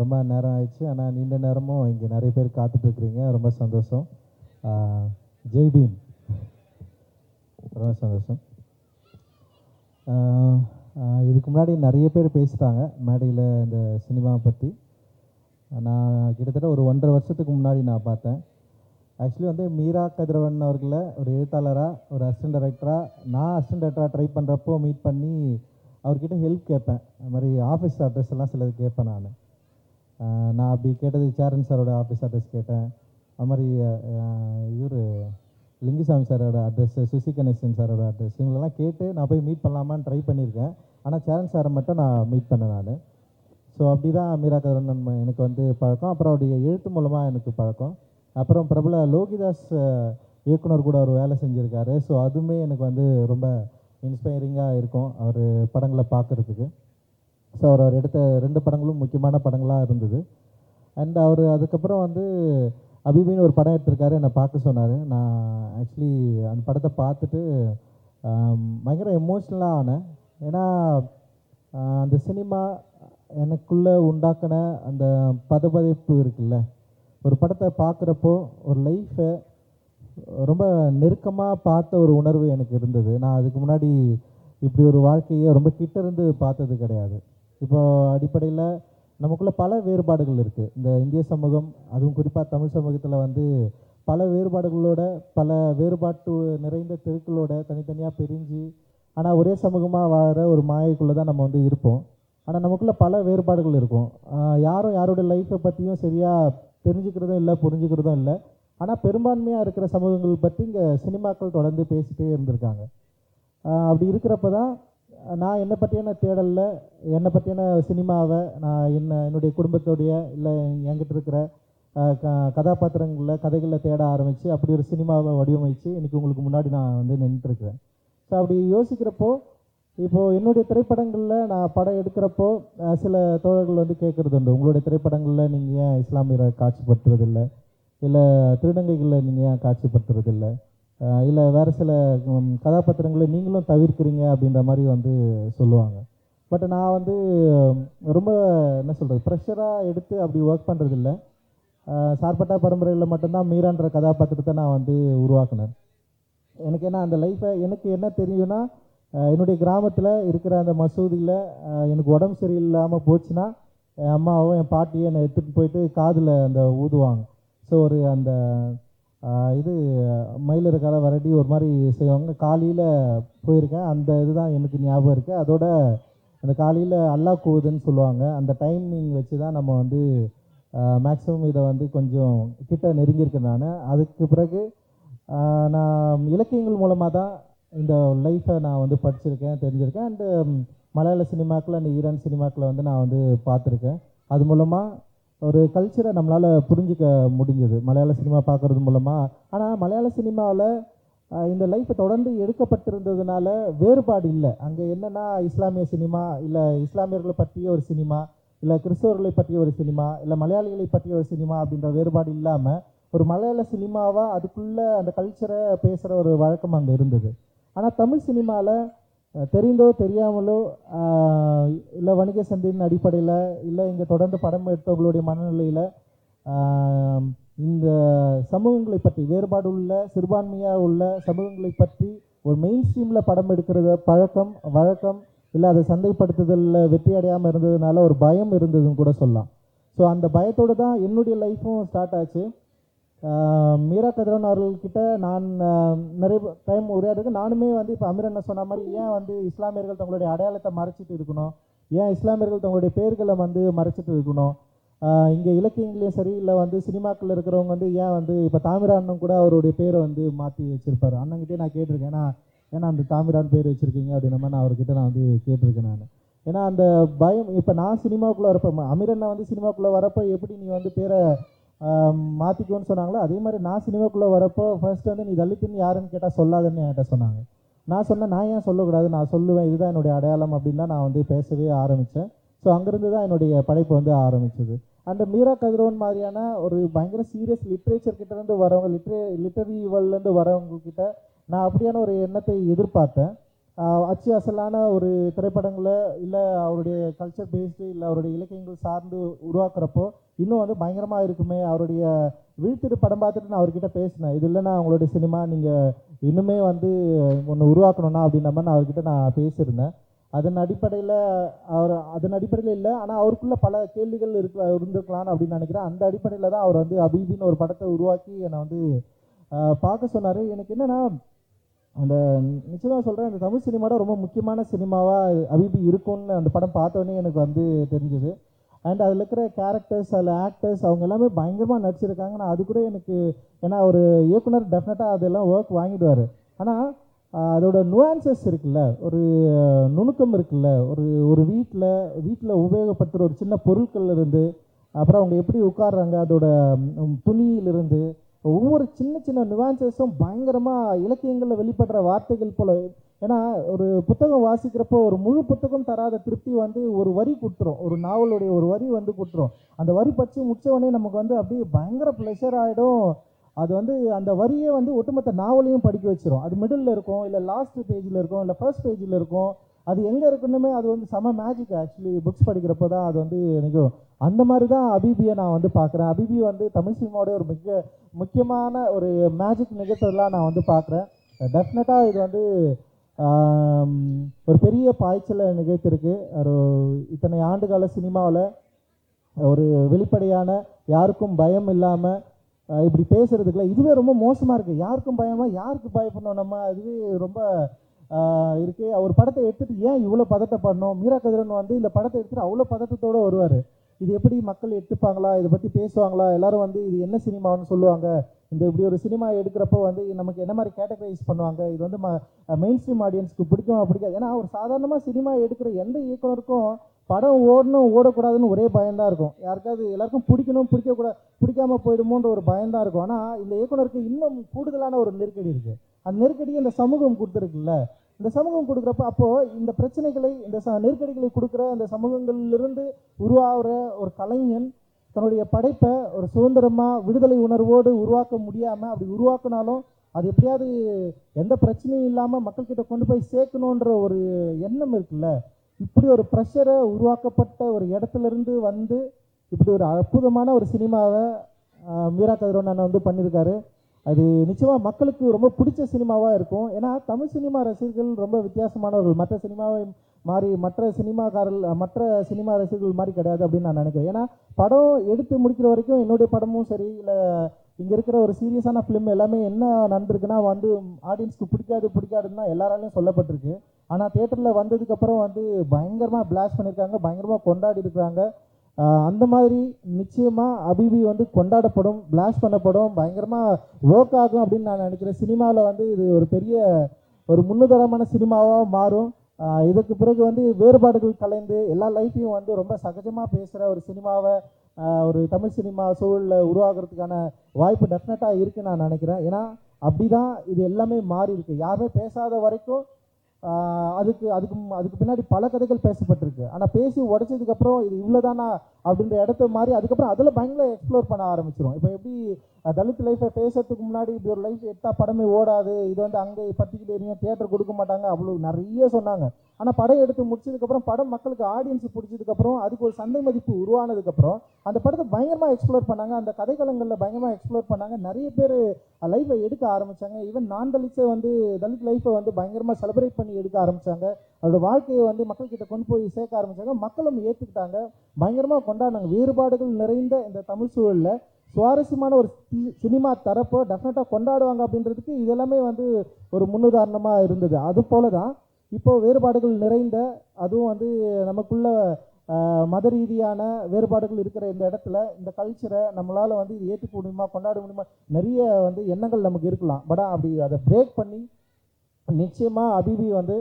ரொம்ப நேரம் ஆயிடுச்சு. ஆனால் நீண்ட நேரமும் இங்கே நிறைய பேர் காத்துட்ருக்குறீங்க. ரொம்ப சந்தோஷம். ஜெய் பீம். ரொம்ப சந்தோஷம். இதுக்கு முன்னாடி நிறைய பேர் பேசிட்டாங்க மேடையில் இந்த சினிமாவை பற்றி. நான் கிட்டத்தட்ட ஒரு 1.5 வருஷத்துக்கு முன்னாடி நான் பார்த்தேன். ஆக்சுவலி வந்து மீரா கதிரவன் அவர்களை ஒரு எழுத்தாளராக, ஒரு அசிஸ்டன்ட் டைரக்டராக, நான் அசிஸ்டன்ட் டைரக்டராக ட்ரை பண்ணுறப்போ மீட் பண்ணி அவர்கிட்ட ஹெல்ப் கேட்பேன். அது மாதிரி ஆஃபீஸ் அட்ரஸ் எல்லாம் சிலது கேட்பேன். நான் அப்படி கேட்டது சேரன் சாரோட ஆஃபீஸ் அட்ரஸ் கேட்டேன். அது மாதிரி இவர் லிங்குசாமி சாரோட அட்ரஸ், சுசி கணேசன் சாரோட அட்ரஸ், இவங்களெல்லாம் கேட்டு நான் போய் மீட் பண்ணலாமான்னு ட்ரை பண்ணியிருக்கேன். ஆனால் சேரன் சாரை மட்டும் நான் மீட் பண்ணேன் நான். ஸோ அப்படி தான் மீரா கதிரவன் எனக்கு வந்து பழக்கம். அப்புறம் அவருடைய எழுத்து மூலமாக எனக்கு பழக்கம். அப்புறம் பிரபல லோகிதாஸ் இயக்குனர் கூட அவர் வேலை செஞ்சுருக்காரு. ஸோ அதுவுமே எனக்கு வந்து ரொம்ப இன்ஸ்பைரிங்காக இருக்கும் அவர் படங்களை பார்க்குறதுக்கு. ஸோ அவர் எடுத்த 2 படங்களும் முக்கியமான படங்களாக இருந்தது. அண்ட் அவர் அதுக்கப்புறம் வந்து அபிபின்னு ஒரு படம் எடுத்திருக்காரு, என்னை பார்க்க சொன்னார். நான் ஆக்சுவலி அந்த படத்தை பார்த்துட்டு பயங்கர எமோஷ்னலாக ஆனேன். ஏன்னா அந்த சினிமா எனக்குள்ளே உண்டாக்கின அந்த பதப்பதைப்பு இருக்குல்ல, ஒரு படத்தை பார்க்குறப்போ ஒரு லைஃப்பை ரொம்ப நெருக்கமாக பார்த்த ஒரு உணர்வு எனக்கு இருந்தது. நான் அதுக்கு முன்னாடி இப்படி ஒரு வாழ்க்கையை ரொம்ப கிட்ட இருந்து பார்த்தது கிடையாது. இப்போ அடிப்படையில் நமக்குள்ளே பல வேறுபாடுகள் இருக்குது. இந்த இந்திய சமூகம், அதுவும் குறிப்பாக தமிழ் சமூகத்தில் வந்து பல வேறுபாடுகளோட, பல வேறுபாட்டு நிறைந்த தெருக்களோட தனித்தனியாக பிரிஞ்சு, ஆனால் ஒரே சமூகமாக வாழற ஒரு மாயைக்குள்ளே தான் நம்ம வந்து இருப்போம். ஆனால் நமக்குள்ளே பல வேறுபாடுகள் இருக்கும். யாரும் யாரோட லைஃப்பை பற்றியும் சரியாக தெரிஞ்சுக்கிறதும் இல்லை, புரிஞ்சுக்கிறதும் இல்லை. ஆனால் பெரும்பான்மையாக இருக்கிற சமூகங்கள் பற்றி இங்கே சினிமாக்கள் தொடர்ந்து பேசிகிட்டே இருந்திருக்காங்க. அப்படி இருக்கிறப்ப தான் நான் என்னை பற்றியான தேடலில், என்னை பற்றியான சினிமாவை நான் என்னுடைய குடும்பத்தோடைய இல்லை என்கிட்ட இருக்கிற கதாபாத்திரங்களில் கதைகளில் தேட ஆரம்பித்து அப்படி ஒரு சினிமாவை வடிவமைத்து இன்றைக்கி உங்களுக்கு முன்னாடி நான் வந்து நின்றுட்டுருக்கிறேன். ஸோ அப்படி யோசிக்கிறப்போ இப்போது என்னுடைய திரைப்படங்களில் நான் படம் எடுக்கிறப்போ சில தோழர்கள் வந்து கேட்குறது உண்டு, உங்களுடைய திரைப்படங்களில் நீங்கள் ஏன் இஸ்லாமியரை காட்சிப்படுத்துறதில்லை, இல்லை திருநங்கைகளில் நீங்கள் ஏன் காட்சிப்படுத்துறதில்லை, இல்லை வேறு சில கதாபாத்திரங்களை நீங்களும் தவிர்க்கிறீங்க அப்படின்ற மாதிரி வந்து சொல்லுவாங்க. பட் நான் வந்து ரொம்ப என்ன சொல்கிறது, ப்ரெஷராக எடுத்து அப்படி ஒர்க் பண்ணுறதில்ல. சார்பட்டா பரம்பரையில் மட்டும்தான் மீரான்ற கதாபாத்திரத்தை நான் வந்து உருவாக்கினேன். எனக்கு என்ன அந்த லைஃப்பை எனக்கு என்ன தெரியும்னா, என்னுடைய கிராமத்தில் இருக்கிற அந்த மசூதியில் எனக்கு உடம்பு சரியில்லாமல் போச்சுன்னா என் அம்மாவும் என் பாட்டியும் என்னை எடுத்துகிட்டு போயிட்டு காதில் அந்த ஊதுவாங்க. ஸோ ஒரு அந்த இது மயிலிறக்கால வரடி ஒரு மாதிரி செய்வாங்க. காலையில் போயிருக்கேன், அந்த இதுதான் எனக்கு ஞாபகம் இருக்குது. அதோட அந்த காலையில் அல்லா கூவுதுன்னு சொல்லுவாங்க. அந்த டைமிங் வச்சு தான் நம்ம வந்து மேக்ஸிமம் இதை வந்து கொஞ்சம் கிட்ட நெருங்கியிருக்கேன் நான். அதுக்கு பிறகு நான் இலக்கியங்கள் மூலமாக தான் இந்த லைஃப்பை நான் வந்து படிச்சிருக்கேன், தெரிஞ்சிருக்கேன். அண்டு மலையாள சினிமாக்கள் அண்ட் ஈரான் சினிமாக்களை வந்து நான் வந்து பார்த்துருக்கேன். அது மூலமாக ஒரு கல்ச்சரை நம்மளால் புரிஞ்சிக்க முடிஞ்சது மலையாள சினிமா பார்க்குறது மூலமாக. ஆனால் மலையாள சினிமாவில் இந்த லைஃப்பை தொடர்ந்து எடுக்கப்பட்டிருந்ததுனால வேறுபாடு இல்லை. அங்கே என்னென்னா இஸ்லாமிய சினிமா, இல்லை இஸ்லாமியர்களை பற்றிய ஒரு சினிமா, இல்லை கிறிஸ்தவர்களை பற்றிய ஒரு சினிமா, இல்லை மலையாளிகளை பற்றிய ஒரு சினிமா அப்படின்ற வேறுபாடு இல்லாமல் ஒரு மலையாள சினிமாவாக அதுக்குள்ளே அந்த கல்ச்சரை பேசுகிற ஒரு வழக்கம் அங்கே இருந்தது. ஆனால் தமிழ் சினிமாவில் தெரிந்தோ தெரியாமலோ இல்லை வணிக சந்தையின் அடிப்படையில், இல்லை இங்கே தொடர்ந்து படம் எடுத்தவர்களுடைய மனநிலையில் இந்த சமூகங்களை பற்றி, வேறுபாடு உள்ள சிறுபான்மையாக உள்ள சமூகங்களை பற்றி ஒரு மெயின் ஸ்ட்ரீமில் படம் எடுக்கிறது வழக்கம் இல்லை அதை சந்தைப்படுத்துதலில் வெற்றி அடையாமல் இருந்ததுனால ஒரு பயம் இருந்ததுன்னு கூட சொல்லலாம். ஸோ அந்த பயத்தோடு தான் என்னுடைய லைஃப்பும் ஸ்டார்ட் ஆச்சு. மீரா கதிரவன் அவர்கள்கிட்ட நான் நிறைய டைம் உரையாடுறது. நானுமே வந்து இப்போ அமீர் அண்ணா சொன்ன மாதிரி ஏன் வந்து இஸ்லாமியர்கள் தங்களுடைய அடையாளத்தை மறைச்சிட்டு இருக்கணும், ஏன் இஸ்லாமியர்கள் தங்களுடைய பேர்களை வந்து மறைச்சிட்டு இருக்கணும், இங்கே இலக்கியங்களையும் சரி இல்லை வந்து சினிமாக்களில் இருக்கிறவங்க வந்து ஏன் வந்து இப்போ தாமிரா அண்ணன் கூட அவருடைய பேரை வந்து மாற்றி வச்சுருப்பார். அண்ணங்கிட்டே நான் கேட்டிருக்கேன், ஏன்னா அந்த தாமிரான் பேர் வச்சுருக்கீங்க அப்படின்ற மாதிரி நான் அவர்கிட்ட நான் வந்து கேட்டிருக்கேன் நான். ஏன்னா அந்த பயம், இப்போ நான் சினிமாவுக்குள்ளே வரப்போ அமீர் அண்ணா வந்து சினிமாவுக்குள்ளே வரப்போ எப்படி நீ வந்து பேரை மாற்றிக்கோன்னு சொன்னாங்களோ, அதே மாதிரி நான் சினிமாக்குள்ளே வரப்போ ஃபர்ஸ்ட் வந்து நீ தலித்துன்னு யாருன்னு கேட்டால் சொல்லாதுன்னு என்கிட்ட சொன்னாங்க. நான் சொன்னேன், நான் ஏன் சொல்லக்கூடாது, நான் சொல்லுவேன், இதுதான் என்னுடைய அடையாளம் அப்படின்னு தான் நான் வந்து பேசவே ஆரம்பித்தேன். ஸோ அங்கேருந்து தான் என்னுடைய படைப்பு வந்து ஆரம்பிச்சது. அண்ட் மீரா கதிரவன் மாதிரியான ஒரு பயங்கர சீரியஸ் லிட்ரேச்சர் கிட்டேருந்து வரவங்க, லிட்ரரி வேர்ல்ட்லேருந்து வரவங்கக்கிட்ட நான் அப்படியான ஒரு எண்ணத்தை எதிர்பார்த்தேன். அச்சு அசலான ஒரு திரைப்படங்களை இல்லை அவருடைய கல்ச்சர் பேஸ்டு இல்லை அவருடைய இலக்கியங்கள் சார்ந்து உருவாக்குறப்போ இன்னும் வந்து பயங்கரமாக இருக்குமே. அவருடைய வீழ்த்திட்டு படம் பார்த்துட்டு நான் அவர்கிட்ட பேசினேன், இது இல்லைன்னா அவங்களுடைய சினிமா நீங்கள் இன்னுமே வந்து ஒன்று உருவாக்கணும்னா அப்படின்ற மாதிரி நான் அவர்கிட்ட நான் பேசியிருந்தேன். அதன் அடிப்படையில் இல்லை, ஆனால் அவருக்குள்ள பல கேள்விகள் இருந்திருக்கலாம் அப்படின்னு நினைக்கிறேன். அந்த அடிப்படையில் தான் அவர் வந்து அபீபின்னு ஒரு படத்தை உருவாக்கி என்னை வந்து பார்க்க சொன்னார். எனக்கு என்னென்னா, அந்த நிச்சயமாக சொல்கிறேன், அந்த தமிழ் சினிமாவோட ரொம்ப முக்கியமான சினிமாவாக அபீபி இருக்கும்னு அந்த படம் பார்த்தோன்னே எனக்கு வந்து தெரிஞ்சுது. அண்ட் அதில் இருக்கிற கேரக்டர்ஸ், அதில் ஆக்டர்ஸ் அவங்க எல்லாமே பயங்கரமாக நடிச்சிருக்காங்க. நான் அது கூட எனக்கு, ஏன்னா ஒரு இயக்குனர் டெஃபினட்டாக அதெல்லாம் ஒர்க் வாங்கிடுவார். ஆனால் அதோட நுவான்சஸ் இருக்குல்ல, ஒரு நுணுக்கம் இருக்குல்ல, ஒரு வீட்டில் உபயோகப்படுத்துகிற ஒரு சின்ன பொருட்கள் இருந்து, அப்புறம் அவங்க எப்படி உட்காடுறாங்க, அதோட துணியிலிருந்து ஒவ்வொரு சின்ன சின்ன நுவான்சஸும் பயங்கரமாக இலக்கியங்களில் வெளிப்படுற வார்த்தைகள் போல. ஏன்னா ஒரு புத்தகம் வாசிக்கிறப்போ ஒரு முழு புத்தகம் தராத திருப்தி வந்து ஒரு வரி கொடுத்துரும், ஒரு நாவலுடைய ஒரு வரி வந்து கொடுத்துரும். அந்த வரி பற்றி முடித்தவொடனே நமக்கு வந்து அப்படியே பயங்கர ப்ளஷர் ஆகிடும். அது வந்து அந்த வரியே வந்து ஒட்டுமொத்த நாவலையும் படிக்க வச்சிரும். அது மிடில் இருக்கும், இல்லை லாஸ்ட் பேஜில் இருக்கும், இல்லை ஃபர்ஸ்ட் பேஜில் இருக்கும். அது எங்கே இருக்குன்னுமே அது வந்து செம மேஜிக். ஆக்சுவலி புக்ஸ் படிக்கிறப்போ தான் அது வந்து நினைக்கும். அந்த மாதிரி தான் அபீபியை நான் வந்து பார்க்குறேன். அபீபி வந்து தமிழ் சினிமாவோடைய ஒரு முக்கியமான ஒரு மேஜிக் நிகழ்த்ததெல்லாம் நான் வந்து பார்க்குறேன். டெஃபினட்டாக இது வந்து ஒரு பெரிய பாய்ச்சலை நிகழ்த்திருக்கு. ஒரு இத்தனை ஆண்டுகால சினிமாவில் ஒரு வெளிப்படையான, யாருக்கும் பயம் இல்லாமல் இப்படி பேசுறதுக்குள்ள இதுவே ரொம்ப மோசமாக இருக்குது. யாருக்கும் பயமா, யாருக்கு பயப்படணும் நம்ம, அதுவே ரொம்ப இருக்கு. அவர் படத்தை எடுத்துகிட்டு ஏன் இவ்வளோ பதட்டப்படணும்? மீரா கதிரவன் வந்து இந்த படத்தை எடுத்துகிட்டு அவ்வளோ பதட்டத்தோடு வருவார். இது எப்படி மக்கள் எடுத்துப்பாங்களா, இதை பற்றி பேசுவாங்களா, எல்லாரும் வந்து இது என்ன சினிமான்னு சொல்லுவாங்க, இந்த இப்படி ஒரு சினிமா எடுக்கிறப்போ வந்து நமக்கு என்ன மாதிரி கேட்டகரைஸ் பண்ணுவாங்க, இது வந்து மெயின் ஸ்ட்ரீம் ஆடியன்ஸ்க்கு பிடிக்கும் பிடிக்காது. ஏன்னா ஒரு சாதாரணமாக சினிமா எடுக்கிற எந்த இயக்குனருக்கும் படம் ஓடணும் ஓடக்கூடாதுன்னு ஒரே பயம்தான் இருக்கும். யாருக்காவது எல்லாருக்கும் பிடிக்கணும் பிடிக்காம போயிடுமோன்ற ஒரு பயம்தான் இருக்கும். ஆனால் இந்த இயக்குனருக்கு இன்னும் கூடுதலான ஒரு நெருக்கடி இருக்குது. அந்த நெருக்கடியை இந்த சமூகம் கொடுத்துருக்குல்ல, இந்த சமூகம் கொடுக்குறப்ப அப்போது இந்த பிரச்சனைகளை, இந்த நெருக்கடிகளை கொடுக்குற அந்த சமூகங்களிலிருந்து உருவாகிற ஒரு கலைஞன் தன்னுடைய படைப்பை ஒரு சுதந்திரமாக விடுதலை உணர்வோடு உருவாக்க முடியாமல், அப்படி உருவாக்கினாலும் அது எப்படியாவது எந்த பிரச்சனையும் இல்லாமல் மக்கள்கிட்ட கொண்டு போய் சேர்க்கணுன்ற ஒரு எண்ணம் இருக்குல்ல, இப்படி ஒரு ப்ரெஷரை உருவாக்கப்பட்ட ஒரு இடத்துலேருந்து வந்து இப்படி ஒரு அற்புதமான ஒரு சினிமாவை மீரா கதிரவன் அண்ணன் வந்து பண்ணியிருக்காரு. அது நிச்சயமாக மக்களுக்கு ரொம்ப பிடிச்ச சினிமாவாக இருக்கும். ஏன்னா தமிழ் சினிமா ரசிகர்கள் ரொம்ப வித்தியாசமானவர்கள். மற்ற சினிமாவை மாதிரி மற்ற சினிமா ரசிகர்கள் மாதிரி கிடையாது அப்படின்னு நான் நினைக்கிறேன். ஏன்னா படம் எடுத்து முடிக்கிற வரைக்கும் என்னுடைய படமும் சரி, இல்லை இங்கே இருக்கிற ஒரு சீரியஸான ஃபிலிம் எல்லாமே என்ன நடந்திருக்குன்னா வந்து ஆடியன்ஸ்க்கு பிடிக்காதுன்னு தான் எல்லாராலையும் சொல்லப்பட்டிருக்கு. ஆனால் தியேட்டரில் வந்ததுக்கப்புறம் வந்து பயங்கரமாக பிளாஸ்ட் பண்ணியிருக்காங்க, பயங்கரமாக கொண்டாடி இருக்கிறாங்க. அந்த மாதிரி நிச்சயமாக அபீபி வந்து கொண்டாடப்படும், பிளாஸ்ட் பண்ணப்படும், பயங்கரமாக ஒர்க் ஆகும் அப்படின்னு நான் நினைக்கிறேன். சினிமாவில் வந்து இது ஒரு பெரிய ஒரு முன்னுதாரணமான சினிமாவாக மாறும். இதற்கு பிறகு வந்து வேறுபாடுகள் கலைந்து எல்லா லைஃப்பையும் வந்து ரொம்ப சகஜமாக பேசுகிற ஒரு சினிமாவை ஒரு தமிழ் சினிமா சூழலில் உருவாகிறதுக்கான வாய்ப்பு டெஃபினட்டாக இருக்குன்னு நான் நினைக்கிறேன். ஏன்னா அப்படி தான் இது எல்லாமே மாறி இருக்கு. யாருமே பேசாத வரைக்கும் அதுக்கு பின்னாடி பல கதைகள் பேசப்பட்டிருக்கு. ஆனால் பேசி உடைச்சதுக்கப்புறம் இது இவ்வளோதானா அப்படின்ற இடத்த மாதிரி அதுக்கப்புறம் அதில் பயங்கர எக்ஸ்ப்ளோர் பண்ண ஆரம்பிச்சிடும். இப்போ எப்படி தலித் லைஃப்பை பேசுறதுக்கு முன்னாடி இப்படி ஒரு லைஃப் எடுத்தால் படமே ஓடாது, இது வந்து அங்கே பத்திக்கிட்டு இருங்க, தியேட்டர் கொடுக்க மாட்டாங்க, அவ்வளோ நிறைய சொன்னாங்க. ஆனால் படம் எடுத்து முடிச்சதுக்கப்புறம், படம் மக்களுக்கு ஆடியன்ஸ் பிடிச்சதுக்கப்புறம், அதுக்கு ஒரு சந்தை மதிப்பு உருவானதுக்கப்புறம் அந்த படத்தை பயங்கரமாக எக்ஸ்ப்ளோர் பண்ணாங்க. அந்த கதைக்களங்களில் பயங்கரமாக எக்ஸ்ப்ளோர் பண்ணாங்க. நிறைய பேர் லைஃப்பை எடுக்க ஆரம்பித்தாங்க. ஈவன் நான் தலித்ஸை வந்து தலித் லைஃப்பை வந்து பயங்கரமாக செலிப்ரேட் பண்ணி எடுக்க ஆரம்பித்தாங்க. அதோட வாழ்க்கையை வந்து மக்கள்கிட்ட கொண்டு போய் சேர்க்க ஆரம்பித்தாங்க. மக்களும் ஏற்றுக்கிட்டாங்க, பயங்கரமாக கொண்டாடினாங்க. வேறுபாடுகள் நிறைந்த இந்த தமிழ் சூழலில் சுவாரஸ்யமான ஒரு சினிமா தரப்போ டெஃபினட்டாக கொண்டாடுவாங்க அப்படின்றதுக்கு இதெல்லாமே வந்து ஒரு முன்னுதாரணமாக இருந்தது. அது போல தான் இப்போது வேறுபாடுகள் நிறைந்த, அதுவும் வந்து நமக்குள்ள மத ரீதியான வேறுபாடுகள் இருக்கிற இந்த இடத்துல இந்த கல்ச்சரை நம்மளால் வந்து இது ஏற்றுக்க முடியுமா, கொண்டாட முடியுமா, நிறைய வந்து எண்ணங்கள் நமக்கு இருக்கலாம். பட் அப்படி அதை பிரேக் பண்ணி நிச்சயமாக அபீபி வந்து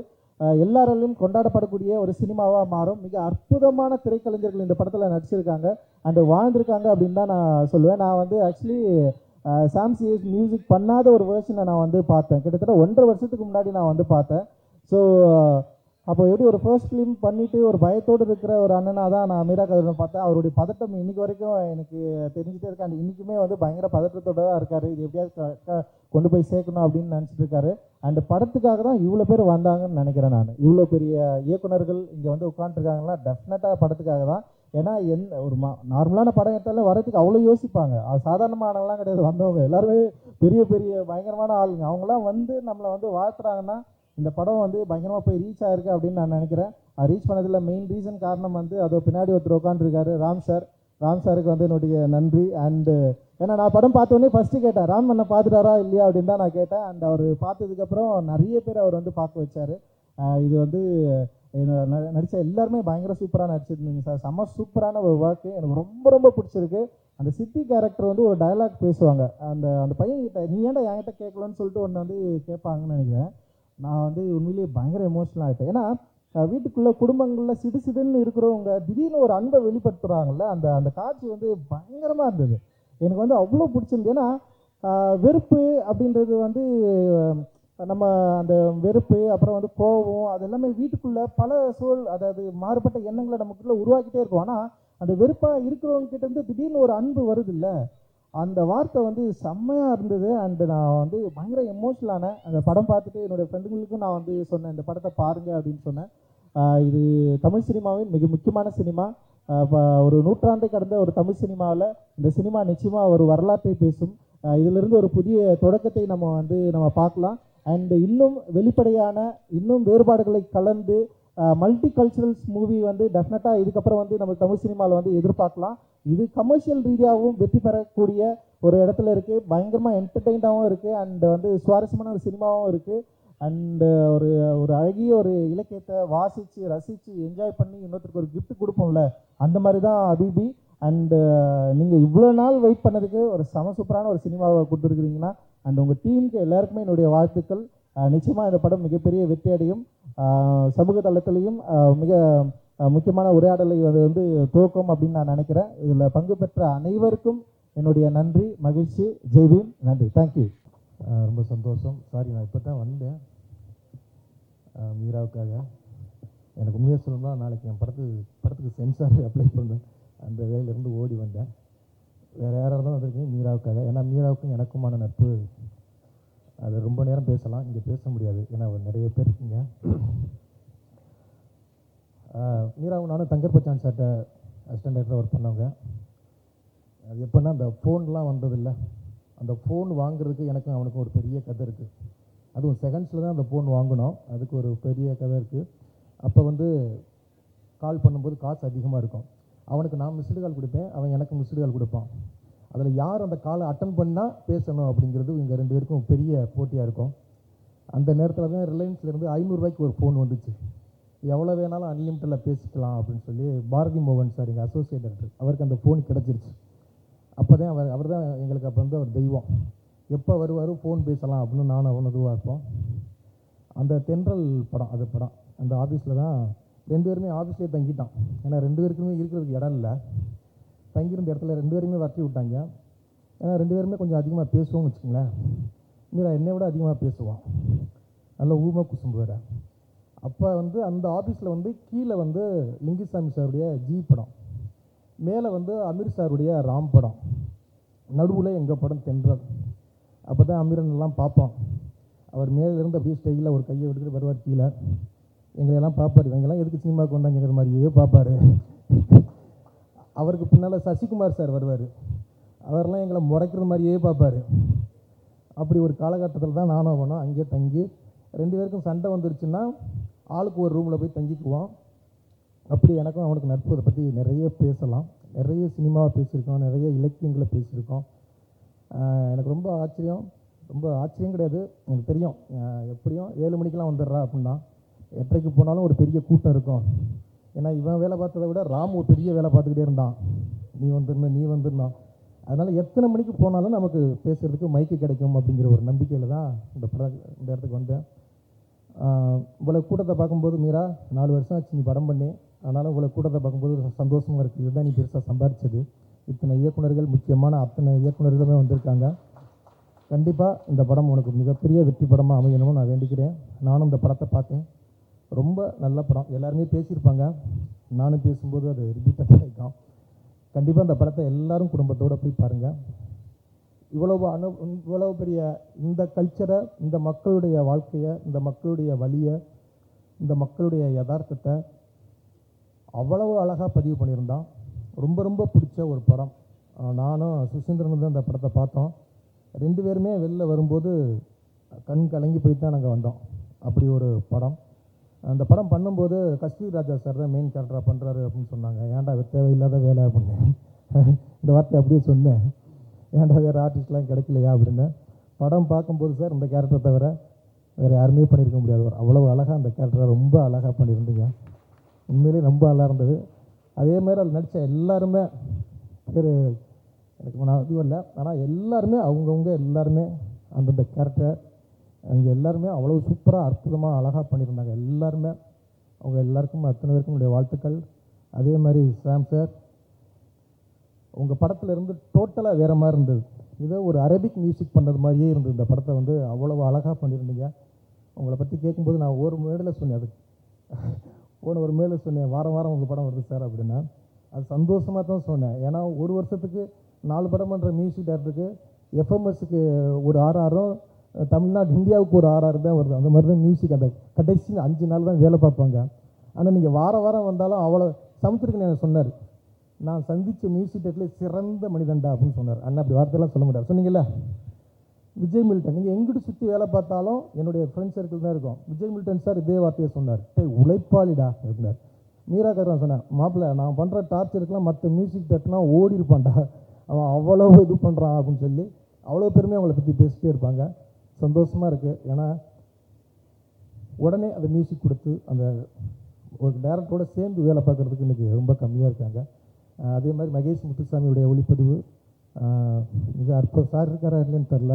எல்லாராலையும் கொண்டாடப்படக்கூடிய ஒரு சினிமாவாக மாறும். மிக அற்புதமான திரைக்கலைஞர்கள் இந்த படத்தில் நடிச்சிருக்காங்க அண்டு வாழ்ந்திருக்காங்க அப்படின்னு தான் நான் சொல்லுவேன். நான் வந்து ஆக்சுவலி சாம் சிஎஸ் மியூசிக் பண்ணாத ஒரு வேர்ஷனை நான் வந்து பார்த்தேன். கிட்டத்தட்ட 1.5 வருஷத்துக்கு முன்னாடி நான் வந்து பார்த்தேன். ஸோ அப்போ எப்படி ஒரு ஃபர்ஸ்ட் ஃபிலிம் பண்ணிவிட்டு ஒரு பயத்தோடு இருக்கிற ஒரு அண்ணனாக தான் நான் மீரா கதிரவனை பார்த்தேன். அவருடைய பதட்டம் இன்றைக்கி வரைக்கும் எனக்கு தெரிஞ்சுட்டே இருக்கு. அண்ட் இன்றைக்குமே வந்து பயங்கர பதட்டத்தோடு தான் இருக்கார். இது எப்படியாவது கொண்டு போய் சேர்க்கணும் அப்படின்னு நினச்சிட்டு இருக்காரு. அண்ட் படத்துக்காக தான் இவ்வளோ பேர் வந்தாங்கன்னு நினைக்கிறேன். நான் இவ்வளோ பெரிய இயக்குனர்கள் இங்கே வந்து உட்காந்துருக்காங்கன்னா டெஃபினட்டாக படத்துக்காக தான். ஏன்னா ஒரு நார்மலான படம் எடுத்தாலே வரதுக்கு அவ்வளோ யோசிப்பாங்க. அது சாதாரணமானலாம் கிடையாது. வந்தவங்க எல்லாருமே பெரிய பெரிய பயங்கரமான ஆளுங்க. அவங்களாம் வந்து நம்மளை வந்து வாழ்த்துறாங்கன்னா இந்த படம் வந்து பயங்கரமாக போய் ரீச் ஆகிருக்கு அப்படின்னு நான் நினைக்கிறேன். அது ரீச் பண்ணதில் மெயின் ரீசன் காரணம் வந்து அதோ பின்னாடி ஒருத்தர் உட்காந்துருக்காரு, ராம் சார். ராம் சாருக்கு வந்து என்னுடைய நன்றி. அண்டு ஏன்னா நான் படம் பார்த்தோன்னே ஃபஸ்ட்டு கேட்டேன், ராம் அண்ணன் பார்த்துட்டாரா இல்லையா அப்படின்னு தான் நான் கேட்டேன். அண்ட் அவர் பார்த்ததுக்கப்புறம் நிறைய பேர் அவர் வந்து பார்க்க வச்சார். இது வந்து நடித்த எல்லாருமே பயங்கர சூப்பராக நடிச்சிருந்தீங்க சார். செம்ம சூப்பரான ஒரு ஒர்க்கு. எனக்கு ரொம்ப ரொம்ப பிடிச்சிருக்கு. அந்த சித்தி கேரக்டர் வந்து ஒரு டயலாக் பேசுவாங்க. அந்த அந்த பையன்கிட்ட நீ ஏன்டா என்கிட்ட கேட்கலன்னு சொல்லிட்டு ஒன்று வந்து கேட்பாங்கன்னு நினைக்கிறேன். நான் வந்து உண்மையிலேயே பயங்கர எமோஷனல் ஆகிட்டேன். ஏன்னா வீட்டுக்குள்ளே குடும்பங்களில் சிடுன்னு இருக்கிறவங்க திடீர்னு ஒரு அன்பை வெளிப்படுத்துகிறாங்கல்ல, அந்த அந்த காட்சி வந்து பயங்கரமாக இருந்தது. எனக்கு வந்து அவ்வளோ பிடிச்சிருந்து. ஏன்னா வெறுப்பு அப்படின்றது வந்து நம்ம அந்த வெறுப்பு அப்புறம் வந்து கோபம் அது எல்லாமே வீட்டுக்குள்ளே பல அதாவது மாறுபட்ட எண்ணங்களை நமக்குள்ளே உருவாக்கிட்டே இருக்கும். ஆனால் அந்த வெறுப்பாக இருக்கிறவங்க கிட்ட இருந்து திடீர்னு ஒரு அன்பு வருது இல்லை, அந்த வார்த்தை வந்து செம்மையாக இருந்தது. அண்டு நான் வந்து பயங்கர எமோஷனலானேன். அந்த படம் பார்த்துட்டு என்னுடைய ஃப்ரெண்டுங்களுக்கும் நான் வந்து சொன்னேன், இந்த படத்தை பாருங்கள் அப்படின்னு சொன்னேன். இது தமிழ் சினிமாவின் மிக முக்கியமான சினிமா. ஒரு நூற்றாண்டை கடந்த ஒரு தமிழ் சினிமாவில் இந்த சினிமா நிச்சயமாக ஒரு வரலாற்றை பேசும். இதிலிருந்து ஒரு புதிய தொடக்கத்தை நம்ம பார்க்கலாம். அண்டு இன்னும் வெளிப்படையான இன்னும் வேறுபாடுகளை கலந்து மல்டி கல்ச்சுரல்ஸ் மூவி வந்து டெஃபினட்டாக இதுக்கப்புறம் வந்து நம்ம தமிழ் சினிமாவில் வந்து எதிர்பார்க்கலாம். இது கமர்ஷியல் ரீதியாகவும் வெற்றி பெறக்கூடிய ஒரு இடத்துல இருக்குது. பயங்கரமாக என்டர்டெயினாகவும் இருக்குது. அண்டு வந்து சுவாரஸ்யமான ஒரு சினிமாவும் இருக்குது. அண்டு ஒரு ஒரு அழகிய ஒரு இலக்கியத்தை வாசித்து ரசித்து என்ஜாய் பண்ணி இன்னொருத்தருக்கு ஒரு கிஃப்ட் கொடுப்போம்ல, அந்த மாதிரி தான் அபிபி. அண்டு நீங்கள் இவ்வளோ நாள் வெயிட் பண்ணதுக்கு ஒரு சூப்பரான ஒரு சினிமாவை கொடுத்துருக்குறீங்கன்னா அண்ட் உங்கள் டீமுக்கு எல்லாருக்குமே என்னுடைய வாழ்த்துக்கள். நிச்சயமாக இந்த படம் மிகப்பெரிய வெற்றி அடையும். சமூக தளத்திலையும் மிக முக்கியமான உரையாடலை அது வந்து துவக்கம் அப்படின்னு நான் நினைக்கிறேன். இதில் பங்கு பெற்ற அனைவருக்கும் என்னுடைய நன்றி, மகிழ்ச்சி. ஜெய்பீம். நன்றி. தேங்க்யூ. ரொம்ப சந்தோஷம். சாரி, நான் இப்போ தான் வந்தேன் மீராவுக்காக. எனக்கு உண்மையாக சொல்லணும்னா நாளைக்கு என் படத்துக்கு சென்சார் அப்ளை பண்ணேன். அந்த வேலையிலேருந்து ஓடி வந்தேன். வேறு யாராக இருந்தாலும் வந்திருக்கேன் மீராவுக்காக. ஏன்னா மீராவுக்கும் எனக்குமான நட்பு அது ரொம்ப நேரம் பேசலாம், இங்கே பேச முடியாது ஏன்னா நிறைய பேர் இருக்கீங்க. மீராவும் நானும் தங்கர் பச்சான் சார்ட்ட அசிஸ்டன்ட் டைரக்டராக ஒர்க் பண்ணவங்க. அது எப்போன்னா அந்த ஃபோன்லாம் வந்ததில்லை, அந்த ஃபோன் வாங்குறதுக்கு எனக்கும் அவனுக்கும் ஒரு பெரிய கதை இருக்குது. அதுவும் செகண்ட்ஸில் தான் அந்த ஃபோன் வாங்கினோம், அதுக்கு ஒரு பெரிய கதை இருக்குது. அப்போ வந்து கால் பண்ணும்போது காசு அதிகமாக இருக்கும். அவனுக்கு நான் மிஸ்டு கால் கொடுப்பேன், அவன் எனக்கு மிஸ்டு கால் கொடுப்பான். அதில் யார் அந்த காலை அட்டன் பண்ணால் பேசணும் அப்படிங்கிறது இங்கே ரெண்டு பேருக்கும் பெரிய போட்டியாக இருக்கும். அந்த நேரத்தில் தான் ரிலையன்ஸ்லேருந்து 500 ரூபாய்க்கு ஒரு ஃபோன் வந்துச்சு. எவ்வளோ வேணாலும் அன்லிமிட்டடில் பேசிக்கலாம் அப்படின்னு சொல்லி பாரதி மோகன் சார் எங்கள் அசோசியேட் டைரக்டர், அவருக்கு அந்த ஃபோன் கிடச்சிருச்சு. அப்போ தான் அவர் தான் எங்களுக்கு அப்போ வந்து அவர் தெய்வம். எப்போ வருவார் ஃபோன் பேசலாம் அப்படின்னு நானும் அவன் இதுவாக இருப்போம். அந்த தென்றல் படம், அது படம் அந்த ஆஃபீஸில் தான் 2 பேருமே ஆஃபீஸ்லேயே தங்கிட்டான். ஏன்னா 2 பேருக்குமே இருக்கிறதுக்கு இடம் இல்லை. தங்கியிருந்த இடத்துல 2 பேருமே வரட்டி விட்டாங்க. ஏன்னா 2 பேருமே கொஞ்சம் அதிகமாக பேசுவோம்னு வச்சுக்கோங்களேன். மீரா என்னை விட அதிகமாக பேசுவான், நல்ல ஊமை குசும்பு வேறு. அப்போ வந்து அந்த ஆஃபீஸில் வந்து கீழே வந்து லிங்குசாமி சாருடைய ஜி படம், மேலே வந்து அமீர் சாருடைய ராம் படம், நடுவில் எங்கள் படம் தென்றல். அப்போ தான் அமீரன்லாம் பார்ப்போம். அவர் மேலேருந்து அப்படியே ஸ்டேஜில் ஒரு கையை விட்டுக்கிட்டு வருவார் கீழே. எங்களையெல்லாம் பார்ப்பார், இவங்கெல்லாம் எதுக்கு சினிமாவுக்கு வந்தாங்கிற மாதிரியே பார்ப்பார். அவருக்கு பின்னால் சசிகுமார் சார் வருவார், அவரெல்லாம் எங்களை முறைக்கிற மாதிரியே பார்ப்பார். அப்படி ஒரு காலகட்டத்தில் தான் நானும் போனோம். அங்கேயே தங்கி 2 பேருக்கும் சண்டை வந்துருச்சுன்னா ஆளுக்கு ஒரு ரூமில் போய் தங்கிக்குவோம். அப்படி எனக்கும் அவனுக்கு நட்பு. அதை பற்றி நிறைய பேசலாம், நிறைய சினிமாவை பேசியிருக்கோம், நிறைய இலக்கியங்களை பேசியிருக்கோம். எனக்கு ரொம்ப ஆச்சரியம் கிடையாது, எனக்கு தெரியும் எப்படியும் 7 மணிக்கெலாம் வந்துடுறா அப்படின்னா 8:30க்கு போனாலும் ஒரு பெரிய கூட்டம் இருக்கும். ஏன்னா இவன் வேலை பார்த்ததை விட ராம் ஒரு பெரிய வேலை பார்த்துக்கிட்டே இருந்தான், நீ வந்துருந்தான். அதனால் எத்தனை மணிக்கு போனாலும் நமக்கு பேசுகிறதுக்கு மைக்கு கிடைக்கும் அப்படிங்கிற ஒரு நம்பிக்கையில் தான் இந்த இடத்துக்கு வந்தேன். இவ்வளோ கூட்டத்தை பார்க்கும்போது மீரா 4 வருஷம் ஆச்சு நீ படம் பண்ணி, அதனால் இவ்வளோ கூட்டத்தை பார்க்கும்போது சந்தோஷமாக இருக்குது. இதுதான் நீ பெருசாக சம்பாதிச்சது. இத்தனை இயக்குநர்கள், முக்கியமான அத்தனை இயக்குநர்களுமே வந்திருக்காங்க. கண்டிப்பாக இந்த படம் உனக்கு மிகப்பெரிய வெற்றி படமாக அமையணும்னு நான் வேண்டிக்கிறேன். நானும் இந்த படத்தை பார்த்தேன், ரொம்ப நல்ல படம். எல்லாருமே பேசியிருப்பாங்க, நானும் பேசும்போது அது ரிப்பீட்டட் ஆகிக்கும். கண்டிப்பாக அந்த படத்தை எல்லாரும் குடும்பத்தோடு போய் பாருங்கள். இவ்வளவு பெரிய இந்த கல்ச்சரை, இந்த மக்களுடைய வாழ்க்கையை, இந்த மக்களுடைய வலியை, இந்த மக்களுடைய யதார்த்தத்தை அவ்வளவு அழகாக பதிவு பண்ணியிருந்தான். ரொம்ப ரொம்ப பிடிச்ச ஒரு படம். நானும் சுசீந்திரனும் தான் இந்த படத்தை பார்த்தோம். 2 பேருமே வெளில வரும்போது கண் கலங்கி போய் தான் நாங்கள் வந்தோம். அப்படி ஒரு படம். அந்த படம் பண்ணும்போது கஸ்தூரி ராஜா சார் தான் மெயின் கேரக்டராக பண்ணுறாரு அப்படின்னு சொன்னாங்க. ஏன்டா தேவையில்லாத வேலை அப்படின்னு இந்த வார்த்தை அப்படியே சொன்னேன். ஏன்டா வேறு ஆர்டிஸ்ட்லாம் கிடைக்கலையா அப்படின்னு. படம் பார்க்கும்போது சார் இந்த கேரக்டரை தவிர வேறு யாருமே பண்ணியிருக்க முடியாது. அவ்வளோ அழகாக அந்த கேரக்டரை ரொம்ப அழகாக பண்ணியிருந்தீங்க. உண்மையிலேயே ரொம்ப நல்லா இருந்தது. அதே மாதிரி அதில் நடித்த எல்லாருமே பேர் எனக்கு நான் இதுவும் இல்லை, ஆனால் எல்லாருமே அவங்கவுங்க எல்லாருமே அந்தந்த கேரக்டர் அவங்க எல்லாருமே அவ்வளோ சூப்பராக அற்புதமாக அழகாக பண்ணியிருந்தாங்க. எல்லாருமே அவங்க எல்லாருக்கும் அத்தனை பேருக்கும் என்னுடைய வாழ்த்துக்கள். அதே மாதிரி சாம் சார், உங்கள் படத்தில் இருந்து டோட்டலாக வேறு மாதிரி இருந்தது. இதோ ஒரு அரபிக் மியூசிக் பண்ணுறது மாதிரியே இருந்தது. இந்த படத்தை வந்து அவ்வளோ அழகாக பண்ணியிருந்தீங்க. உங்களை பற்றி கேட்கும்போது நான் ஒரு மேடையில் சொன்னேன், அது ஒரு மேடையில் சொன்னேன், வாரம் வாரம் உங்கள் படம் வருது சார் அப்படின்னா. அது சந்தோஷமாக தான் சொன்னேன். ஏன்னா ஒரு வருஷத்துக்கு 4 படம் பண்ணுற மியூசிக் டேரக்டருக்கு எஃப்எம்எஸ்க்கு ஒரு ஆர்ஆரும், தமிழ்நாடு இந்தியாவுக்கு ஒரு ஆர்ஆர் தான் வருது. அந்த மாதிரி தான் மியூசிக் அந்த கடைசி 5 நாள் தான் வேலை பார்ப்பாங்க. ஆனால் நீங்கள் வாரம் வாரம் வந்தாலும் அவ்வளோ சமுத்திரக்கன் எனக்கு சொன்னார், நான் சந்தித்த மியூசிக் டேரக்டர்லேயே சிறந்த மனிதன்டா அப்படின்னு சொன்னார். அண்ணா அப்படி வார்த்தையெல்லாம் சொல்ல முடியாது. சொன்னீங்கல்ல விஜய் மில்டன், நீங்கள் எங்கிட்டு சுற்றி வேலை பார்த்தாலும் என்னுடைய ஃப்ரெண்ட் சர்க்கிள் தான் இருக்கும். விஜய் மில்டன் சார் இதே வார்த்தையை சொன்னார், உழைப்பாளிடா அப்படின்னார். மீரா கருவன் சொன்னேன், மாப்பிள்ளை நான் பண்ணுற டார்ச்சருக்குலாம் மற்ற மியூசிக் டேரக்டர்லாம் ஓடி இருப்பான்டா, அவன் அவ்வளோ இது பண்ணுறான் அப்படின்னு சொல்லி அவ்வளோ பெருமையாக அவங்கள பற்றி பேசிட்டே இருப்பாங்க. சந்தோஷமாக இருக்குது. ஏன்னா உடனே அந்த மியூசிக் கொடுத்து அந்த ஒரு டேரக்டரோட சேர்ந்து வேலை பார்க்குறதுக்கு இன்றைக்கி ரொம்ப கம்மியாக இருக்காங்க. அதே மாதிரி மகேஷ் முத்துசாமியுடைய ஒளிப்பதிவு மிக சார் இருக்காரா இல்லைன்னு தெரில,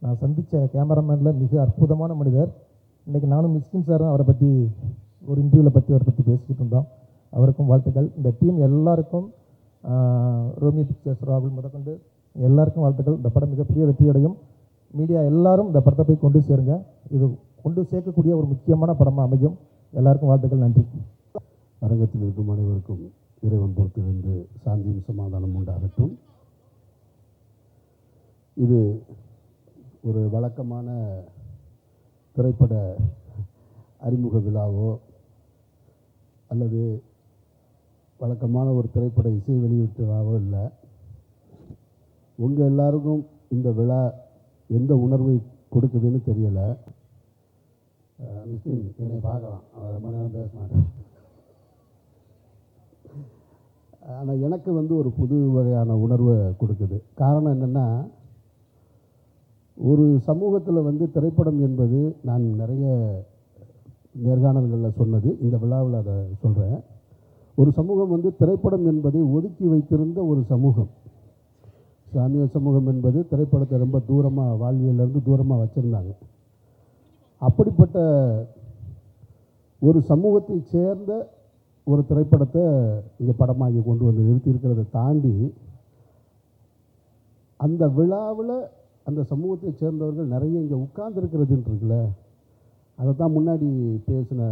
நான் சந்தித்த கேமராமேனில் மிக அற்புதமான மனிதர். இன்றைக்கி நானும் மிஸ்கின் சாரும் அவரை பற்றி ஒரு இன்டர்வியூவில் அவரை பற்றி பேசிக்கிட்டு இருந்தோம். அவருக்கும் வாழ்த்துக்கள். இந்த டீம் எல்லாருக்கும், ரோமி பிக்சர்ஸ் ராகுல் முதற்கொண்டு எல்லாருக்கும் வாழ்த்துக்கள். இந்த படம் மிகப்பெரிய வெற்றியடையும். மீடியா எல்லாரும் இந்த படத்தை போய் கொண்டு சேருங்க. இது கொண்டு சேர்க்கக்கூடிய ஒரு முக்கியமான படமாக அமையும். எல்லாருக்கும் வாழ்த்துக்கள். நன்றி. அரங்கத்தில் இருக்கும் அனைவருக்கும் இறைவன் பொறுத்திருந்து சாந்தியும் சமாதானம் உண்டாகட்டும். இது ஒரு வழக்கமான திரைப்பட அறிமுக விழாவோ அல்லது வழக்கமான ஒரு திரைப்பட இசை வெளியீட்டு விழாவோ இல்லை. உங்கள் எல்லாருக்கும் இந்த விழா எந்த உணர்வை கொடுக்குதுன்னு தெரியலை. மிஸ்கின் என்னை பார்க்கலாம், ரொம்ப நேரம் பேச மாட்டேன். ஆனால் எனக்கு வந்து ஒரு புது வகையான உணர்வை கொடுக்குது. காரணம் என்னென்னா, ஒரு சமூகத்தில் வந்து திரைப்படம் என்பது, நான் நிறைய நேர்காணல்களில் சொன்னது, இந்த விழாவில் அதை சொல்கிறேன். ஒரு சமூகம் வந்து திரைப்படம் என்பதை ஒதுக்கி வைத்திருந்த ஒரு சமூகம். சாமிய சமூகம் என்பது திரைப்படத்தை ரொம்ப தூரமாக, வாழ்வியலேருந்து தூரமாக வச்சுருந்தாங்க. அப்படிப்பட்ட ஒரு சமூகத்தை சேர்ந்த ஒரு திரைப்படத்தை இங்கே படமாகி கொண்டு வந்து நிறுத்தியிருக்கிறத தாண்டி, அந்த விழாவில் அந்த சமூகத்தை சேர்ந்தவர்கள் நிறைய இங்கே உட்கார்ந்துருக்கிறதுன்னு இருக்குல்ல, அதை தான் முன்னாடி பேசின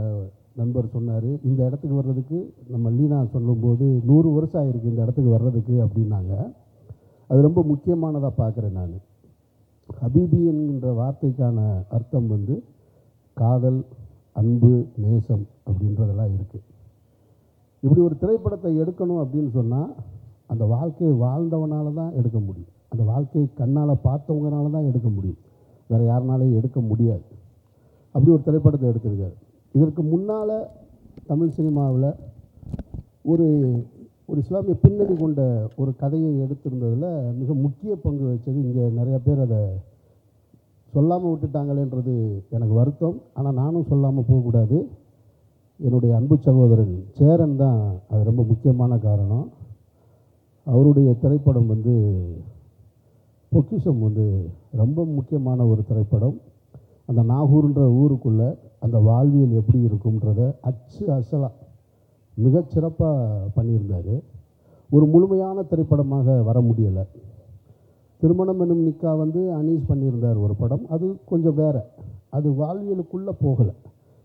நண்பர் சொன்னார். இந்த இடத்துக்கு வர்றதுக்கு நம்ம லீனா சொல்லும்போது 100 வருஷம் ஆகிருக்கு இந்த இடத்துக்கு வர்றதுக்கு அப்படின்னாங்க. அது ரொம்ப முக்கியமானதாக பார்க்குறேன் நான். ஹபீபி என்கின்ற வார்த்தைக்கான அர்த்தம் வந்து காதல், அன்பு, நேசம் அப்படின்றதெல்லாம் இருக்குது. இப்படி ஒரு திரைப்படத்தை எடுக்கணும் அப்படின்னு சொன்னால் அந்த வாழ்க்கையை வாழ்ந்தவனால தான் எடுக்க முடியும். அந்த வாழ்க்கையை கண்ணால் பார்த்தவங்கனால தான் எடுக்க முடியும். வேறு யாருனாலையும் எடுக்க முடியாது. அப்படி ஒரு திரைப்படத்தை எடுத்திருக்காரு. இதற்கு முன்னால் தமிழ் சினிமாவில் ஒரு இஸ்லாமிய பின்னணி கொண்ட ஒரு கதையை எடுத்திருந்ததில் மிக முக்கிய பங்கு வச்சது, இங்கே நிறைய பேர் அதை சொல்லாமல் விட்டுட்டாங்களேன்றது எனக்கு வருத்தம். ஆனால் நானும் சொல்லாமல் போகக்கூடாது. என்னுடைய அன்பு சகோதரன் சேரன் தான் அது ரொம்ப முக்கியமான காரணம். அவருடைய திரைப்படம் வந்து பொக்கிஷம் வந்து ரொம்ப முக்கியமான ஒரு திரைப்படம். அந்த நாகூர்ன்ற ஊருக்குள்ளே அந்த வாழ்வியல் எப்படி இருக்கும்ன்றத அசலாக மிகச்சிறப்பாக பண்ணியிருந்தார். ஒரு முழுமையான திரைப்படமாக வர முடியலை. திருமணம் என்னும் நிக்கா வந்து அனீஸ் பண்ணியிருந்தார் ஒரு படம். அது கொஞ்சம் வேறு, அது வாழ்வியலுக்குள்ளே போகலை.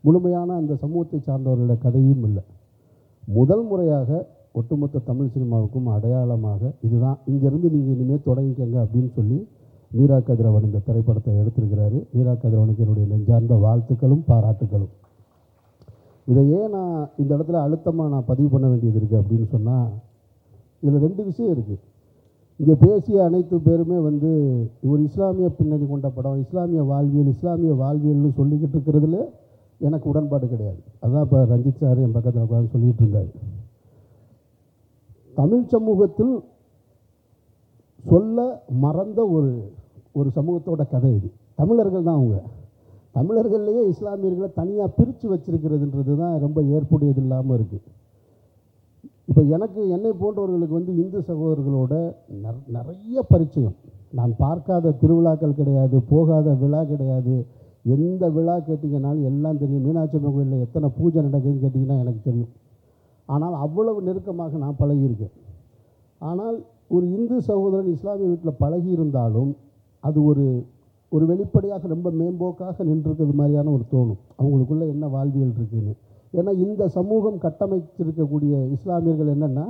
முழுமையான அந்த சமூகத்தை சார்ந்தவர்களோட கதையும் இல்லை. முதல் முறையாக ஒட்டுமொத்த தமிழ் சினிமாவுக்கும் அடையாளமாக இதுதான், இங்கேருந்து நீங்கள் இனிமேல் தொடங்கிக்கங்க அப்படின்னு சொல்லி மீரா கதிரவன் இந்த திரைப்படத்தை எடுத்திருக்கிறாரு. மீரா கதிரவனுக்கு என்னுடைய நெஞ்சார்ந்த வாழ்த்துக்களும் பாராட்டுகளும். இதை ஏன் நான் இந்த இடத்துல அழுத்தமாக நான் பதிவு பண்ண வேண்டியது இருக்குது அப்படின்னு சொன்னால், இதில் 2 விஷயம் இருக்குது. இங்கே பேசிய அனைத்து பேருமே வந்து ஒரு இஸ்லாமிய பின்னணி கொண்ட படம், இஸ்லாமிய வாழ்வியல்னு சொல்லிக்கிட்டு இருக்கிறதுல எனக்கு உடன்பாடு கிடையாது. அதான் இப்போ ரஞ்சித் சார் என் பக்கத்தில் உட்காந்து சொல்லிகிட்டு இருந்தார். தமிழ் சமூகத்தில் சொல்ல மறந்த ஒரு சமூகத்தோட கதை இது. தமிழர்கள் தான் அவங்க. தமிழர்கள்லேயே இஸ்லாமியர்களை தனியாக பிரித்து வச்சிருக்கிறதுன்றது தான் ரொம்ப ஏற்புடையது இல்லாமல் இருக்குது. இப்போ என்னை போன்றவர்களுக்கு வந்து இந்து சகோதரர்களோட நிறைய பரிச்சயம். நான் பார்க்காத திருவிழாக்கள் கிடையாது, போகாத விழா கிடையாது. எந்த விழா கேட்டிங்கனாலும் எல்லாம் தெரியும். மீனாட்சி அம்மன் கோயிலில் எத்தனை பூஜை நடக்குதுன்னு கேட்டிங்கன்னா எனக்கு தெரியும். ஆனால் அவ்வளவு நெருக்கமாக நான் பழகியிருக்கேன். ஆனால் ஒரு இந்து சகோதரன் இஸ்லாமிய வீட்டில் பழகி இருந்தாலும் அது ஒரு வெளிப்படையாக ரொம்ப மேம்போக்காக நின்றுருக்கிறது மாதிரியான ஒரு தோணும். அவங்களுக்குள்ளே என்ன வாழ்வியல் இருக்குதுன்னு. ஏன்னா இந்த சமூகம் கட்டமைச்சிருக்கக்கூடிய இஸ்லாமியர்கள் என்னென்னா,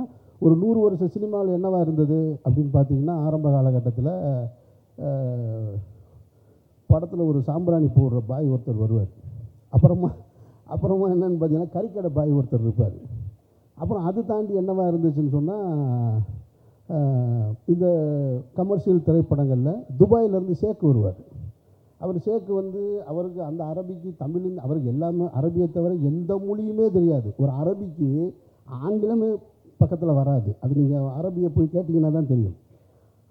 ஒரு 100 வருஷ சினிமாவில் என்னவா இருந்தது அப்படின்னு பார்த்தீங்கன்னா, ஆரம்ப காலகட்டத்தில் படத்தில் ஒரு சாம்பிராணி போடுற பாய் ஒருத்தர் வருவார். அப்புறமா என்னென்னு பார்த்தீங்கன்னா கறிக்கடை பாய் ஒருத்தர் இருப்பார். அப்புறம் அது தாண்டி என்னவா இருந்துச்சுன்னு சொன்னால், இந்த கமர்ஷியல் திரைப்படங்களில் துபாயிலேருந்து ஷேக் வருவார். அவர் ஷேக்கு வந்து அவருக்கு அந்த அரபிக்கு தமிழின் அவருக்கு எல்லாமே அரபியை தவிர எந்த மொழியுமே தெரியாது. ஒரு அரபிக்கு ஆங்கிலமே பக்கத்தில் வராது. அது நீங்கள் அரபியை போய் கேட்டிங்கன்னா தான் தெரியும்.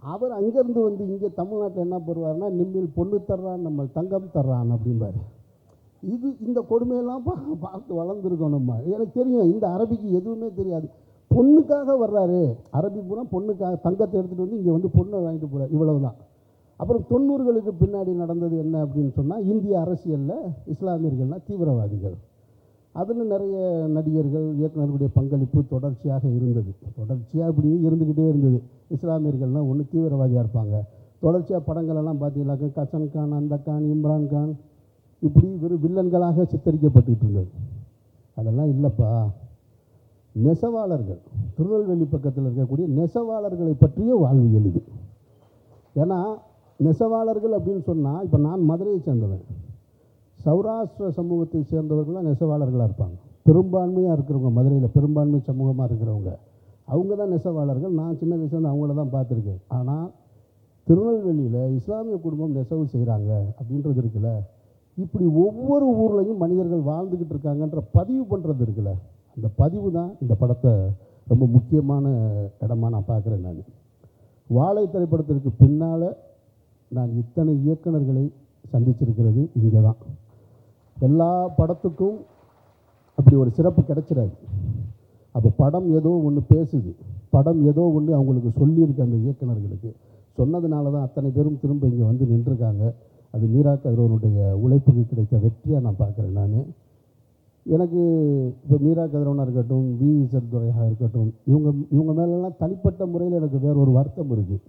அவர் அங்கேருந்து வந்து இங்கே தமிழ்நாட்டில் என்ன பண்ணுவார்னா, நிம்மில் பொண்ணு தர்றான், நம்ம தங்கம் தர்றான் அப்படின்பார். இந்த கொடுமையெல்லாம் பார்த்து வளர்ந்துருக்கோம் நம்ம. எனக்கு தெரியும் இந்த அரபிக்கு எதுவுமே தெரியாது. பொண்ணுக்காக வர்றாரு. அரபி பூரா பொண்ணுக்காக தங்கத்தை எடுத்துகிட்டு வந்து இங்கே வந்து பொண்ணை வாங்கிட்டு போகிறார். இவ்வளவு தான். அப்புறம் 90களுக்கு பின்னாடி நடந்தது என்ன அப்படின்னு சொன்னால், இந்திய அரசியலில் இஸ்லாமியர்கள்னால் தீவிரவாதிகள். அதில் நிறைய நடிகர்கள் இயக்குநர்களுடைய பங்களிப்பு தொடர்ச்சியாக இருந்தது. தொடர்ச்சியாக இப்படி இருந்துக்கிட்டே இருந்தது. இஸ்லாமியர்கள்னால் ஒன்று தீவிரவாதியாக இருப்பாங்க. தொடர்ச்சியாக படங்களெல்லாம் பார்த்தீங்கன்னாக்க கசன் கான், அந்த கான், இம்ரான் கான், இப்படி வெறும் வில்லன்களாக சித்தரிக்கப்பட்டுக்கிட்டு இருந்தது. அதெல்லாம் இல்லைப்பா. நெசவாளர்கள், திருநெல்வேலி பக்கத்தில் இருக்கக்கூடிய நெசவாளர்களை பற்றிய வாழ்வியல் இது. ஏன்னா நெசவாளர்கள் அப்படின்னு சொன்னால், இப்போ நான் மதுரையை சேர்ந்தவன். சௌராஷ்டிர சமூகத்தை சேர்ந்தவர்கள்லாம் நெசவாளர்களாக இருப்பாங்க. பெரும்பான்மையாக இருக்கிறவங்க, மதுரையில் பெரும்பான்மை சமூகமாக இருக்கிறவங்க அவங்க தான் நெசவாளர்கள். நான் சின்ன வயசுலேருந்து அவங்கள தான் பார்த்துருக்கேன். ஆனால் திருநெல்வேலியில் இஸ்லாமிய குடும்பம் நெசவு செய்கிறாங்க அப்படின்றது இருக்குல்ல, இப்படி ஒவ்வொரு ஊர்லேயும் மனிதர்கள் வாழ்ந்துக்கிட்டு இருக்காங்கன்ற பதிவு பண்ணுறது இருக்குல்ல, அந்த பதிவு தான் இந்த படத்தை ரொம்ப முக்கியமான இடமா நான் பார்க்குறேன். நான் வாழை திரைப்படத்திற்கு பின்னால் நான் இத்தனை இயக்குநர்களை சந்திச்சிருக்கிறது இங்கே தான். எல்லா படத்துக்கும் அப்படி ஒரு சிறப்பு கிடைச்சிடாது. அப்போ படம் ஏதோ ஒன்று பேசுது, படம் ஏதோ ஒன்று அவங்களுக்கு சொல்லியிருக்கு. அந்த இயக்குநர்களுக்கு சொன்னதுனால தான் அத்தனை பேரும் திரும்ப இங்கே வந்து நின்றுருக்காங்க. அது மீரா கதிரவனுடைய உழைப்புக்கு கிடைத்த வெற்றியாக நான் பார்க்குறேன். எனக்கு இப்போ மீரா கதிரவனாக இருக்கட்டும், விஇசட் துரையாக இருக்கட்டும், இவங்க மேலெல்லாம் தனிப்பட்ட முறையில் எனக்கு வேறு ஒரு வருத்தம் இருக்குது.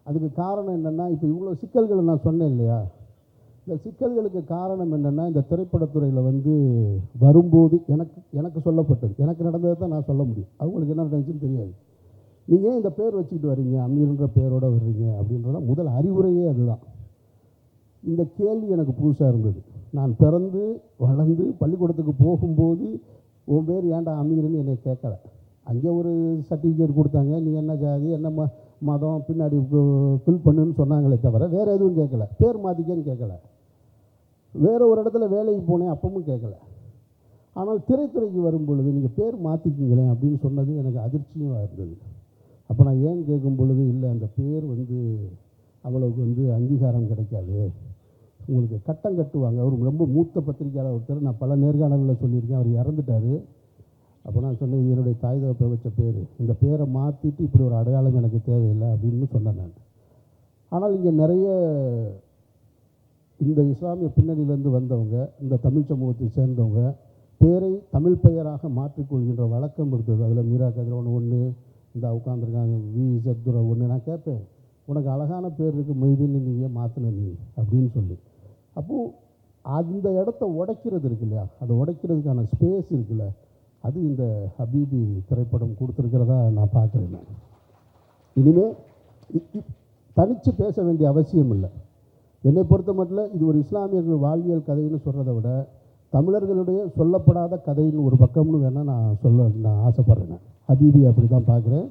அதுக்கு காரணம் என்னென்னா, இப்போ இவ்வளோ சிக்கல்களை நான் சொன்னேன் இல்லையா, இந்த சிக்கல்களுக்கு காரணம் என்னென்னா, இந்த திரைப்படத்துறையில் வந்து வரும்போது எனக்கு சொல்லப்பட்டது, எனக்கு நடந்ததை தான் நான் சொல்ல முடியும். அவங்களுக்கு என்ன நடந்துச்சுன்னு தெரியாது. நீங்கள் ஏன் இந்த பேர் வச்சுக்கிட்டு வர்றீங்க, அமீர்ன்ற பேரோடு வர்றீங்க அப்படின்றத முதல் அறிவுரையே அதுதான். இந்த கேள்வி எனக்கு புதுசாக இருந்தது. நான் பிறந்து வளர்ந்து பள்ளிக்கூடத்துக்கு போகும்போது உன் பேர் ஏன்டா அமீர்னு என்னை கேட்கலை. அங்கே ஒரு சர்டிஃபிகேட் கொடுத்தாங்க, நீ என்ன ஜாதி என்ன மதம் பின்னாடி ஃபில் பண்ணுன்னு சொன்னாங்களே தவிர வேறு எதுவும் கேட்கல. பேர் மாற்றிக்கன்னு கேட்கல. வேறு ஒரு இடத்துல வேலைக்கு போனேன், அப்பவும் கேட்கல. ஆனால் திரைத்துறைக்கு வரும் பொழுது நீங்கள் பேர் மாற்றிக்கிங்களேன் அப்படின்னு சொன்னது எனக்கு அதிர்ச்சியாக இருந்தது. அப்போ நான் ஏன் கேட்கும் பொழுது, இல்லை அந்த பேர் வந்து அவ்வளவுக்கு வந்து அங்கீகாரம் கிடைக்காது, உங்களுக்கு கட்டம் கட்டுவாங்க. அவர் ரொம்ப மூத்த பத்திரிகையாளர் ஒருத்தர், நான் பல நேர்காணலில் சொல்லியிருக்கேன், அவர் இறந்துட்டார். அப்போ நான் சொன்னேன், இது என்னுடைய தாய் தகப்பை வச்ச பேர், இந்த பேரை மாற்றிட்டு இப்படி ஒரு அடையாளம் எனக்கு தேவையில்லை அப்படின்னு சொன்னேன் நான். ஆனால் இங்கே நிறைய இந்த இஸ்லாமிய பின்னணியிலேருந்து வந்தவங்க, இந்த தமிழ் சமூகத்தை சேர்ந்தவங்க பேரை தமிழ் பெயராக மாற்றிக்கொள்கின்ற வழக்கம் இருந்தது. அதில் மீரா கதிரவன் ஒன்று, இந்த உட்காந்துருக்காங்க விஇசட் துரை ஒன்று. நான் கேட்பேன், உனக்கு அழகான பேர் இருக்குது, மொய்தீன், நீ ஏன் மாற்றின நீ அப்படின்னு சொல்லி. அப்போது அந்த இடத்த உடைக்கிறது இருக்கு இல்லையா, அதை உடைக்கிறதுக்கான ஸ்பேஸ் இருக்குல்ல, அது இந்த ஹபீபி திரைப்படம் கொடுத்துருக்கிறதா நான் பார்க்குறேன். நான் இனிமேல் தனித்து பேச வேண்டிய அவசியம் இல்லை. என்னை பொறுத்த மட்டும் இது ஒரு இஸ்லாமியர்கள் வாழ்வியல் கதைன்னு சொல்கிறத விட தமிழர்களுடைய சொல்லப்படாத கதைன்னு ஒரு பக்கம்னு வேணால் நான் ஆசைப்பட்றேன். ஹபீபி அப்படி தான் பார்க்குறேன்.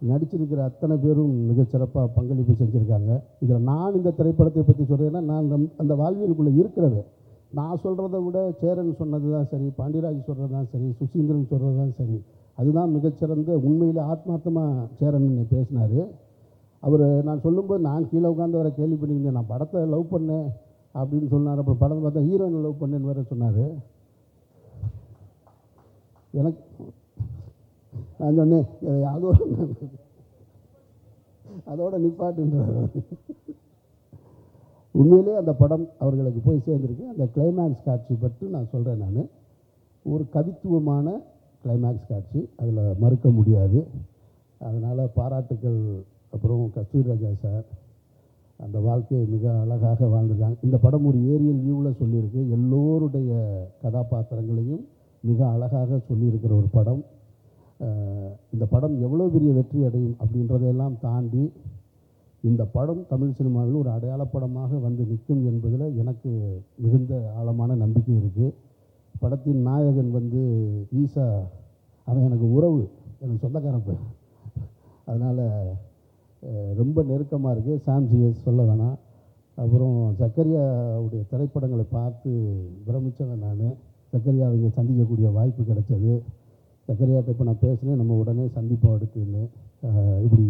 நடிச்சிருக்கிற அத்தனை பேரும் மிகச்சிறப்பாக பங்களிப்பு செஞ்சுருக்காங்க. இதில் நான் இந்த திரைப்படத்தை பற்றி சொல்கிறேன்னா, நான் அந்த வாழ்வியலுக்குள்ளே இருக்கிறவன். நான் சொல்கிறத விட சேரன் சொன்னது தான் சரி, பாண்டியராஜ் சொல்கிறது தான் சரி, சுசீந்திரன் சொல்கிறது தான் சரி, அதுதான் மிகச்சிறந்த. உண்மையில் ஆத்மார்த்தமாக சேரன் பேசினார். அவர் நான் சொல்லும்போது நான் கீழே உட்காந்து அவரை கேள்வி பண்ணியிருந்தேன். நான் படத்தை லவ் பண்ணேன் அப்படின்னு சொன்னார். அப்புறம் படத்தை பார்த்தா ஹீரோயினை லவ் பண்ணேன்னு வேறு சொன்னார். எனக்கு நான் சொன்னேன் அதோட நிப்பாட்டுன்றார். உண்மையிலே அந்த படம் அவர்களுக்கு போய் சேர்ந்துருக்கு. அந்த கிளைமேக்ஸ் காட்சி பற்றி நான் சொல்கிறேன். நான் ஒரு கவித்துவமான கிளைமேக்ஸ் காட்சி, அதில் மறுக்க முடியாது. அதனால் பாராட்டுக்கள். அப்புறம் கஸ்தூரி ராஜா சார் அந்த வாழ்க்கையை மிக அழகாக வாழ்ந்துருக்காங்க. இந்த படம் ஒரு ஏரியல் வியூவில் சொல்லியிருக்கு. எல்லோருடைய கதாபாத்திரங்களையும் மிக அழகாக சொல்லியிருக்கிற ஒரு படம். இந்த படம் எவ்வளோ பெரிய வெற்றி அடையும் அப்படின்றதையெல்லாம் தாண்டி இந்த படம் தமிழ் சினிமாவில் ஒரு அடையாளப்படமாக வந்து நிற்கும் என்பதில் எனக்கு மிகுந்த ஆழமான நம்பிக்கை இருக்குது. படத்தின் நாயகன் ஈசா, அவன் எனக்கு உறவு, எனக்கு சொந்தக்காரப்ப. அதனால் ரொம்ப நெருக்கமாக இருக்குது. சாம்சிஎஸ் சொல்ல வேணாம். அப்புறம் சக்கரியாவுடைய திரைப்படங்களை பார்த்து பிரமித்தவன் நான். சக்கரியாவை இங்கே சந்திக்கக்கூடிய வாய்ப்பு கிடைச்சது. சக்கரியாட்ட இப்போ நான் பேசினேன், நம்ம உடனே சந்திப்போம் அடுத்துன்னு. இப்படி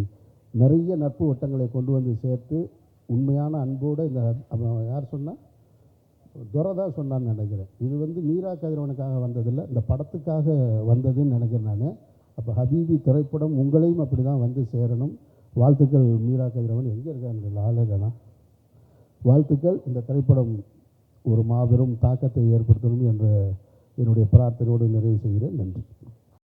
நிறைய நட்பு வட்டங்களை கொண்டு வந்து சேர்த்து உண்மையான அன்போடு இந்த யார் சொன்னால் துரை தான் சொன்னான்னு நினைக்கிறேன். இது மீரா கதிரவனுக்காக வந்ததில்லை, இந்த படத்துக்காக வந்ததுன்னு நினைக்கிறேன் நான். அப்போ ஹபீபி திரைப்படம் உங்களையும் அப்படி தான் வந்து சேரணும். வாழ்த்துக்கள். மீரா கதிரவன் எங்கே இருக்காங்க? ஆளே தானா? வாழ்த்துக்கள். இந்த திரைப்படம் ஒரு மாபெரும் தாக்கத்தை ஏற்படுத்தணும் என்ற என்னுடைய பிரார்த்தனையோடு நிறைவு செய்கிறேன். நன்றி.